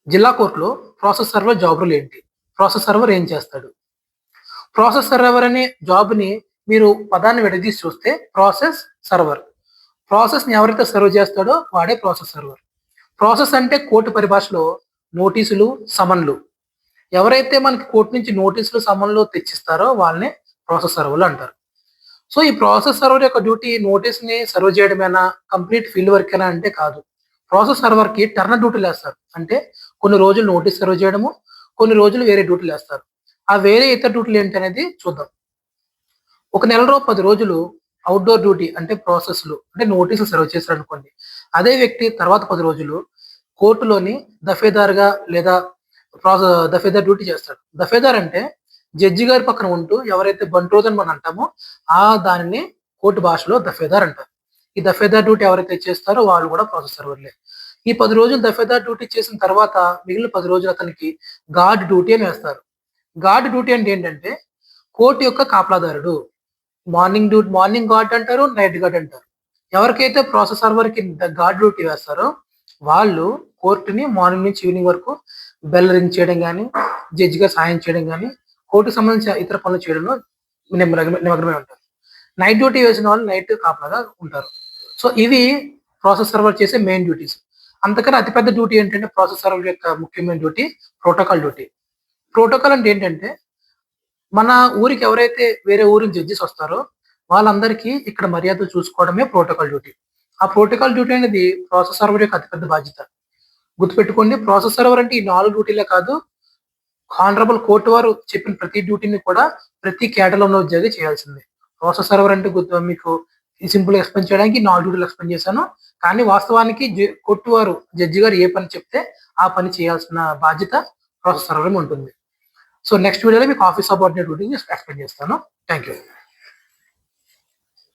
జిల్లా కోర్టులో process server job role ఏంటి? ప్రాసెస్ సర్వర్ ఏం చేస్తాడు? ప్రాసెస్ సర్వర్ అనే జాబ్‌ని మీరు పదాన్ని విడదీసి చూస్తే ప్రాసెస్ సర్వర్. ప్రాసెస్‌ని ఎవరైతే సర్వ్ చేస్తాడో వాడే ప్రాసెస్ సర్వర్. ప్రాసెస్ అంటే కోర్టు పరిభాషలో నోటీసులు, సమన్లు. ఎవరైతే మనకి కోర్టు నుంచి నోటీసులు, సమన్లు తెచ్చిస్తారో వాళ్ళని ప్రాసెస్ సర్వర్‌లు అంటారు. సో, ఈ ప్రాసెస్ సర్వర్ యొక్క డ్యూటీ నోటీస్‌ని సర్వ్ చేయడమేనా? కంప్లీట్ ఫీల్డ్ వర్కేనా అంటే కాదు. ప్రాసెస్ సర్వర్‌కి టర్న్ డ్యూటీలేస్తారు. అంటే కొన్ని రోజులు నోటీస్ సర్వ్ చేయడము, కొన్ని రోజులు వేరే డ్యూటీలేస్తారు. ఆ వేరే ఇతర డ్యూటీలు ఏంటనేది చూద్దాం. ఒక నెలలో 10 రోజులు ఔట్‌డోర్ డ్యూటీ అంటే ప్రాసెస్‌లు అంటే నోటీసులు సర్వ్ చేశారనుకోండి. అదే వ్యక్తి తర్వాత 10 రోజులు కోర్టులోని దఫేదార్‌గా లేదా దఫేదార్ డ్యూటీ చేస్తాడు. దఫేదార్ అంటే జడ్జి గారి పక్కన ఉంటూ ఎవరైతే బంట్రోత్ అని మనం అంటామో దానిని కోర్టు భాషలో దఫేదార్ అంటారు. ఈ దఫేదార్ డ్యూటీ ఎవరైతే చేస్తారో వాళ్ళు కూడా ప్రాసెస్ సర్వర్‌లే. ఈ 10 రోజులు దఫేదార్ డ్యూటీ చేసిన తర్వాత మిగిలిన 10 రోజులు అతనికి గార్డ్ డ్యూటీ అని వేస్తారు. గార్డ్ డ్యూటీ అంటే ఏంటంటే కోర్టు యొక్క కాపలాదారుడు. మార్నింగ్ గార్డ్ అంటారు. నైట్ గార్డ్ అంటారు. ఎవరికైతే ప్రాసెస్ సర్వర్‌కి గార్డ్ డ్యూటీ వేస్తారో వాళ్ళు కోర్ట్‌ని మార్నింగ్ నుంచి ఈవినింగ్ వరకు బెల్ రింగ్ చేయడం గాని, జడ్జిగా సహాయం చేయడం గాని, కోర్టుకి సంబంధించిన ఇతర పనులు చేయడంలో నిమగ్నమై ఉంటారు. నైట్ డ్యూటీ వేసిన వాళ్ళు నైట్ కాపలాగా ఉంటారు. సో, ఇవి ప్రాసెస్ సర్వర్ చేసే మెయిన్ డ్యూటీస్. అంతకన్నా అతిపెద్ద డ్యూటీ ఏంటంటే ప్రాసెస్ సర్వర్ యొక్క ముఖ్యమైన డ్యూటీ ప్రోటోకాల్ డ్యూటీ. ప్రోటోకాల్ అంటే ఏంటంటే మన ఊరికి ఎవరైతే వేరే ఊరు నుంచి జడ్జెస్ వస్తారో వాళ్ళందరికీ ఇక్కడ మర్యాదలు చూసుకోవడమే ప్రోటోకాల్ డ్యూటీ. ఆ ప్రోటోకాల్ డ్యూటీ అనేది ప్రాసెస్ సర్వర్ యొక్క అతిపెద్ద బాధ్యత. గుర్తుపెట్టుకోండి, ప్రాసెస్ సర్వర్ అంటే ఈ 4 డ్యూటీలే కాదు. హానరబుల్ కోర్ట్ వారు చెప్పిన ప్రతి డ్యూటీని కూడా ప్రతి కేడర్‌లో ఉన్న ఉద్యోగి చేయాల్సిందే. ప్రాసెస్ సర్వర్ అంటే మీకు సింపుల్‌గా ఎక్స్‌ప్లెయిన్ చేయడానికి 4 డ్యూటీలు ఎక్స్‌ప్లెయిన్ చేశాను. కానీ వాస్తవానికి కోర్ట్ వారు జడ్జి గారు ఏ పని చెప్తే ఆ పని చేయాల్సిన బాధ్యత ప్రాసెస్ సర్వర్ మీద ఉంటుంది. సో, నెక్స్ట్ వీడియోలో మీకు ఆఫీస్ సబార్డినేట్ డ్యూటీని ఎక్స్‌ప్లెయిన్ చేస్తాను. Thank you.